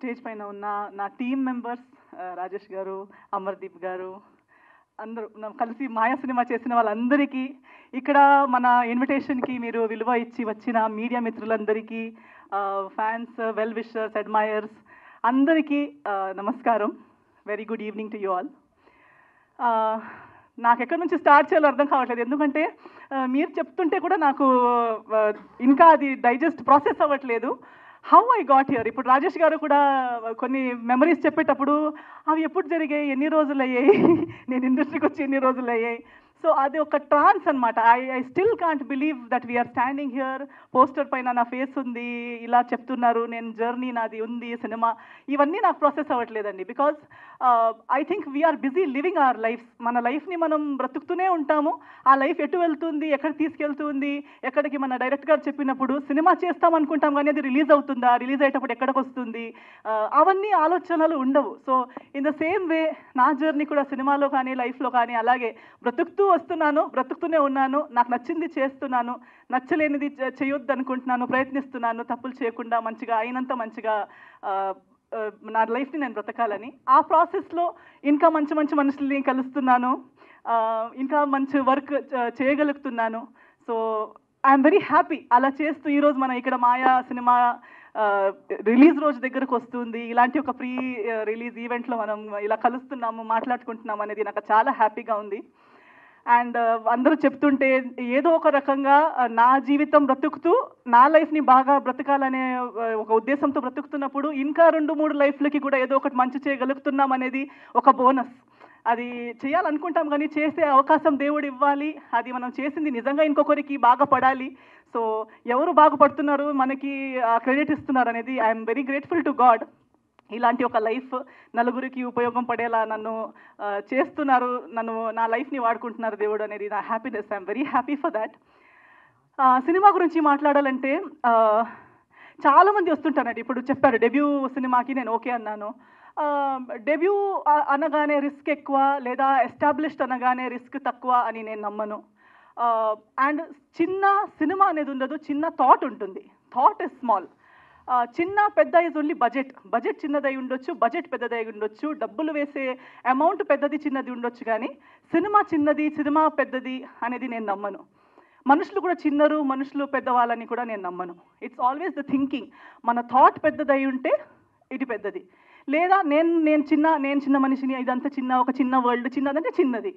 Stage పైన ఉన్న నా టీమ్ మెంబర్స్ రాజేష్ గారు, అమర్దీప్ గారు, అందరూ కలిసి మాయా సినిమా చేసిన వాళ్ళందరికీ, ఇక్కడ మన ఇన్విటేషన్కి మీరు విలువ ఇచ్చి వచ్చిన మీడియా మిత్రులందరికీ, ఫ్యాన్స్, వెల్ విషర్స్, అడ్మైయర్స్ అందరికీ నమస్కారం. Very good evening to you all. నాకు ఎక్కడి నుంచి స్టార్ట్ చేయాలో అర్థం కావట్లేదు, ఎందుకంటే మీరు చెప్తుంటే కూడా నాకు ఇంకా అది డైజెస్ట్ ప్రాసెస్ అవ్వట్లేదు. How I got here. ఇప్పుడు రాజేష్ గారు కూడా కొన్ని మెమరీస్ చెప్పేటప్పుడు అవి ఎప్పుడు జరిగాయి, ఎన్ని రోజులు అయ్యాయి, నేను ఇండస్ట్రీకి వచ్చి ఎన్ని రోజులు అయ్యాయి. సో అది ఒక ట్రాన్స్ అనమాట. I still can't believe that we're standing here. Poster పైన నా ఫేస్ ఉంది, ఇలా చెప్తున్నారు, నేను జర్నీ నాది ఉంది, సినిమా, ఇవన్నీ నాకు ప్రాసెస్ అవ్వట్లేదండి. Because I think we're busy living our life. మన లైఫ్ని మనం బ్రతుకుతూనే ఉంటాము. ఆ లైఫ్ ఎటు వెళ్తుంది, ఎక్కడ తీసుకెళ్తుంది, ఎక్కడికి మన డైరెక్ట్ గారు చెప్పినప్పుడు సినిమా చేస్తాం అనుకుంటాం కానీ అది రిలీజ్ అవుతుందా, రిలీజ్ అయ్యేటప్పుడు ఎక్కడికి వస్తుంది, అవన్నీ ఆలోచనలు ఉండవు. So in the same way నా జర్నీ కూడా సినిమాలో కానీ లైఫ్లో కానీ అలాగే బ్రతుకుతూ వస్తున్నాను, బ్రతుకుతూనే ఉన్నాను. నాకు నచ్చింది చేస్తున్నాను, నచ్చలేనిది చేయొద్దు అనుకుంటున్నాను, ప్రయత్నిస్తున్నాను తప్పులు చేయకుండా మంచిగా అయినంత మంచిగా నా లైఫ్ని నేను బ్రతకాలని. ఆ ప్రాసెస్లో ఇంకా మంచి మంచి మనుషుల్ని కలుస్తున్నాను, ఇంకా మంచి వర్క్ చేయగలుగుతున్నాను. So I'm very happy. అలా చేస్తూ ఈరోజు మనం ఇక్కడ మాయా సినిమా రిలీజ్ రోజు దగ్గరకు వస్తుంది, ఇలాంటి ఒక ప్రీ రిలీజ్ ఈవెంట్లో మనం ఇలా కలుస్తున్నాము, మాట్లాడుకుంటున్నాము అనేది నాకు చాలా హ్యాపీగా ఉంది. అండ్ అందరూ చెప్తుంటే ఏదో ఒక రకంగా నా జీవితం బ్రతుకుతూ నా లైఫ్ని బాగా బ్రతకాలనే ఒక ఉద్దేశంతో బ్రతుకుతున్నప్పుడు ఇంకా 2-3 లైఫ్లకి కూడా ఏదో ఒకటి మంచి చేయగలుగుతున్నాం అనేది ఒక బోనస్. అది చేయాలనుకుంటాం కానీ చేసే అవకాశం దేవుడు ఇవ్వాలి. అది మనం చేసింది నిజంగా ఇంకొకరికి బాగా పడాలి. సో ఎవరు బాగుపడుతున్నారు, మనకి క్రెడిట్ ఇస్తున్నారు అనేది I'm very grateful to God. ఇలాంటి ఒక లైఫ్ నలుగురికి ఉపయోగం పడేలా నన్ను చేస్తున్నారు, నా లైఫ్ని వాడుకుంటున్నారు దేవుడు అనేది నా happiness. I'm very happy for that. Cinema గురించి మాట్లాడాలంటే చాలామంది వస్తుంటారండి. ఇప్పుడు చెప్పారు డెబ్యూ సినిమాకి నేను ఓకే అన్నాను. డెబ్యూ అనగానే రిస్క్ ఎక్కువ, లేదా ఎస్టాబ్లిష్డ్ అనగానే రిస్క్ తక్కువ అని నేను నమ్మను. అండ్ చిన్న సినిమా అనేది ఉండదు, చిన్న థాట్ ఉంటుంది. Thought is small. చిన్న పెద్ద ఇస్ ఓన్లీ బడ్జెట్ చిన్నదై ఉండొచ్చు, బడ్జెట్ పెద్దదై ఉండొచ్చు, డబ్బులు వేసే అమౌంట్ పెద్దది చిన్నది ఉండొచ్చు, కానీ సినిమా చిన్నది, సినిమా పెద్దది అనేది నేను నమ్మను. మనుషులు కూడా చిన్నరు, మనుషులు పెద్దవాళ్ళని కూడా నేను నమ్మను. It's always the thinking. మన థాట్ పెద్దదై ఉంటే ఇది పెద్దది, లేదా నేను చిన్న మనిషిని, ఇదంతా ఒక చిన్న వరల్డ్, చిన్నదంటే చిన్నది.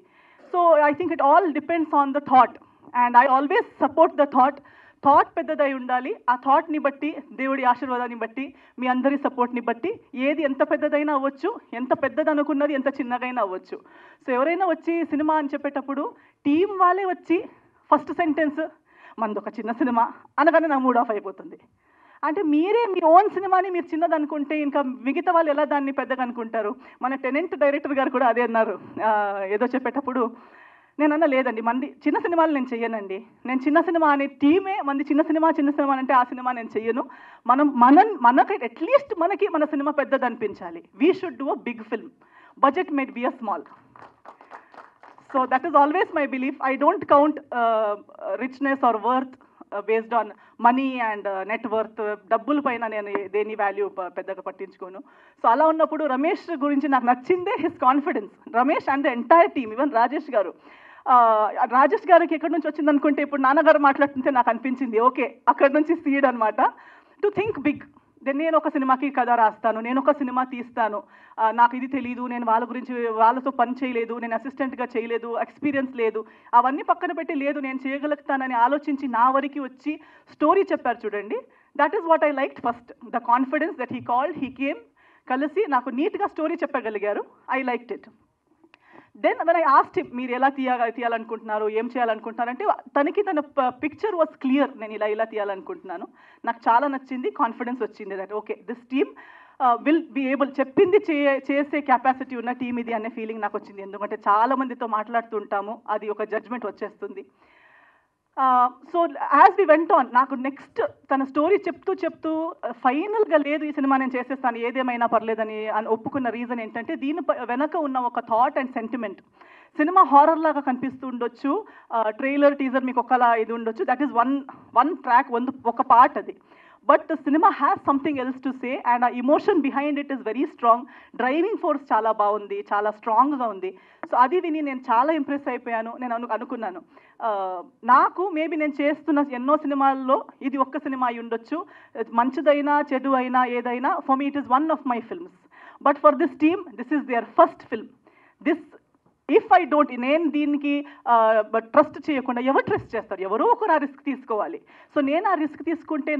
So I think it all depends on the thought, and I always support the thought. Thought పెద్దదై ఉండాలి. ఆ థాట్ని బట్టి, దేవుడి ఆశీర్వాదాన్ని బట్టి, మీ అందరి సపోర్ట్ని బట్టి ఏది ఎంత పెద్దదైనా అవ్వచ్చు, ఎంత పెద్దది అనుకున్నది ఎంత చిన్నగైనా అవ్వచ్చు. సో ఎవరైనా వచ్చి సినిమా అని చెప్పేటప్పుడు టీం వాళ్ళే వచ్చి ఫస్ట్ సెంటెన్స్ మనది ఒక చిన్న సినిమా అనగానే నా మూడ్ ఆఫ్ అయిపోతుంది. అంటే మీరే మీ ఓన్ సినిమాని మీరు చిన్నది అనుకుంటే ఇంకా మిగతా వాళ్ళు ఎలా దాన్ని పెద్దగా అనుకుంటారు? మన టెనెంట్ డైరెక్టర్ గారు కూడా అదే అన్నారు ఏదో చెప్పేటప్పుడు. నేను అన్న లేదండి, మంది చిన్న సినిమాలు నేను చెయ్యనండి. నేను చిన్న సినిమా అనే టీమే మంది చిన్న సినిమా అంటే ఆ సినిమా నేను చెయ్యను. మనకి అట్లీస్ట్ మన సినిమా పెద్దది అనిపించాలి. We should do a big film. Budget made be a small. So that is always my belief. I don't count richness or worth based on money and net worth. డబ్బుల పైన నేను దేని value పెద్దగా పట్టించుకోను. So అలా ఉన్నప్పుడు రమేష్ గురించి నాకు నచ్చిందే his confidence. Ramesh and the entire team, even Rajesh గారికి ఎక్కడి నుంచి వచ్చింది అనుకుంటే, ఇప్పుడు నాన్నగారు మాట్లాడుతుంటే నాకు అనిపించింది ఓకే అక్కడి నుంచి సీడ్ అనమాట. To think big. నేను ఒక సినిమాకి కథ రాస్తాను, నేను ఒక సినిమా తీస్తాను, నాకు ఇది తెలీదు, నేను వాళ్ళతో పని చేయలేదు, నేను అసిస్టెంట్గా చేయలేదు, ఎక్స్పీరియన్స్ లేదు, అవన్నీ పక్కన పెట్టి లేదు నేను చేయగలుగుతానని ఆలోచించి నా వరకు వచ్చి స్టోరీ చెప్పారు చూడండి. That is what I liked first. The confidence that he called, he came, కలిసి నాకు నీట్గా స్టోరీ చెప్పగలిగారు. I liked it. Then when I asked him, మీరు ఎలా తీయాలనుకుంటున్నారు, ఏం చేయాలనుకుంటున్నారు అంటే తనకి తన పిక్చర్ వాజ్ క్లియర్. నేను ఇలా తీయాలనుకుంటున్నాను, నాకు చాలా నచ్చింది, కాన్ఫిడెన్స్ వచ్చింది that okay this team will be able, చెప్పింది చేసే కెపాసిటీ ఉన్న టీమ్ ఇది అనే ఫీలింగ్ నాకు వచ్చింది. ఎందుకంటే చాలా మందితో మాట్లాడుతుంటాము, అది ఒక జడ్జ్మెంట్ వచ్చేస్తుంది. So as we went on, నాకు నెక్స్ట్ తన స్టోరీ చెప్తూ ఫైనల్గా లేదు ఈ సినిమా నేను చేసేస్తాను ఏదేమైనా పర్లేదని ఒప్పుకున్న రీజన్ ఏంటంటే దీని వెనక ఉన్న ఒక thought and sentiment. Cinema horror లాగా కనిపిస్తూ ఉండొచ్చు, ట్రైలర్ టీజర్ మీకు ఒకలా ఇది ఉండొచ్చు, దట్ ఈస్ వన్ ట్రాక్, ఒక పార్ట్ అది. But cinema has something else to say and ఆ emotion behind it is very strong. Driving force చాలా బాగుంది, చాలా స్ట్రాంగ్గా ఉంది. సో అది విని నేను చాలా ఇంప్రెస్ అయిపోయాను. నేను అనుకున్నాను నాకు మేబీ నేను చేస్తున్న ఎన్నో సినిమాల్లో ఇది ఒక్క సినిమా అయి ఉండొచ్చు, మంచిదైనా చెడు అయినా ఏదైనా, for me it is one of my films. But for this team this is their first film. This if I don't, నేను దీనికి ట్రస్ట్ చేయకుండా ఎవరు ట్రస్ట్ చేస్తారు? ఎవరో ఒకరు ఆ రిస్క్ తీసుకోవాలి. సో నేను ఆ రిస్క్ తీసుకుంటే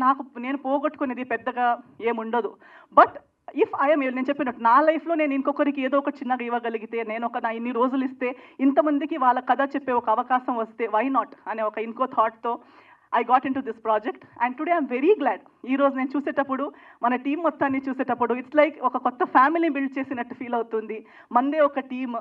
నేను పోగొట్టుకునేది పెద్దగా ఏముండదు. బట్ ఇఫ్ ఐఎమ్, నేను చెప్పినట్టు నా లైఫ్లో నేను ఇంకొకరికి ఏదో ఒకటి చిన్నగా ఇవ్వగలిగితే, నేను నా ఇన్ని రోజులు ఇస్తే ఇంతమందికి వాళ్ళ కథ చెప్పే ఒక అవకాశం వస్తే వై నాట్ అనే ఒక ఇంకో థాట్తో I got in to this project. And today I'm very glad. ఈరోజు నేను చూసేటప్పుడు, మన టీం మొత్తాన్ని చూసేటప్పుడు ఇట్స్ లైక్ ఒక కొత్త ఫ్యామిలీ బిల్డ్ చేసినట్టు ఫీల్ అవుతుంది. మందే ఒక టీమ్,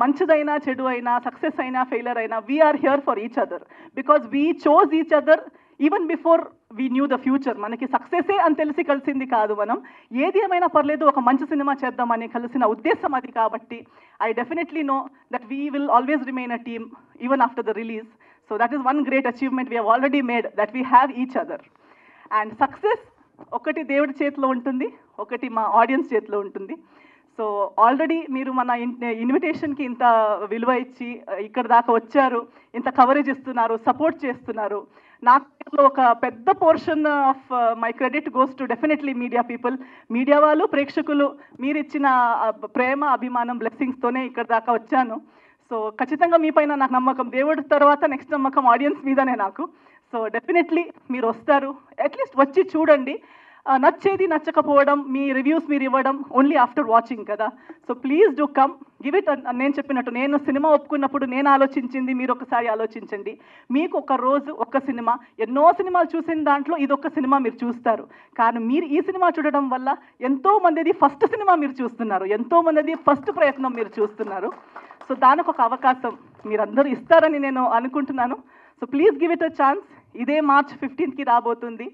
మంచిదైనా చెడు అయినా, సక్సెస్ అయినా ఫెయిలర్ అయినా, we're here for each other because we chose each other even before we knew the future. మనకి సక్సెసే అని తెలిసి కలిసింది కాదు మనం. ఏది ఏమైనా పర్లేదు ఒక మంచి సినిమా చేద్దామని కలిసిన ఉద్దేశం అది. కాబట్టి I definitely know that we will always remain a team even after the release. So that is one great achievement we have already made, that we have each other. And success ఒకటి దేవుడి చేతిలో ఉంటుంది, ఒకటి మా audience చేతిలో ఉంటుంది. So already మీరు మన ఇన్విటేషన్కి ఇంత విలువ ఇచ్చి ఇక్కడ దాకా వచ్చారు, ఇంత కవరేజ్ ఇస్తున్నారు, సపోర్ట్ చేస్తున్నారు. నాకు ఒక పెద్ద portion of my credit goes to definitely media people. Media వాళ్ళు, ప్రేక్షకులు, మీరు ఇచ్చిన ప్రేమ, అభిమానం, బ్లెస్సింగ్స్తోనే ఇక్కడ దాకా వచ్చాను. సో ఖచ్చితంగా మీ పైన నాకు నమ్మకం, దేవుడి తర్వాత నెక్స్ట్ నమ్మకం ఆడియన్స్ మీదనే నాకు. సో డెఫినెట్లీ మీరు వస్తారు, అట్లీస్ట్ వచ్చి చూడండి. నచ్చేది నచ్చకపోవడం, మీ రివ్యూస్ మీరు ఇవ్వడం ఓన్లీ ఆఫ్టర్ వాచింగ్ కదా. So please do come, give it. నేను చెప్పినట్టు, నేను సినిమా ఒప్పుకున్నప్పుడు నేను ఆలోచించింది మీరు ఒకసారి ఆలోచించండి. మీకు ఒక రోజు ఒక్క సినిమా, ఎన్నో సినిమాలు చూసిన దాంట్లో ఇదొక్క సినిమా మీరు చూస్తారు. కానీ మీరు ఈ సినిమా చూడడం వల్ల ఎంతో మందిది ఫస్ట్ సినిమా మీరు చూస్తున్నారు, ఎంతో మందిది ఫస్ట్ ప్రయత్నం మీరు చూస్తున్నారు. సో దానికి ఒక అవకాశం మీరందరూ ఇస్తారని నేను అనుకుంటున్నాను. So please give it a chance. ఇదే March 15కి రాబోతుంది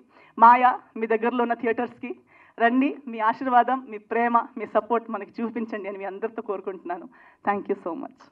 మాయా. మీ దగ్గరలో ఉన్న థియేటర్స్కి రండి. మీ ఆశీర్వాదం, మీ ప్రేమ, మీ సపోర్ట్ మనకి చూపించండి అని మీ అందరితో కోరుకుంటున్నాను. Thank you so much.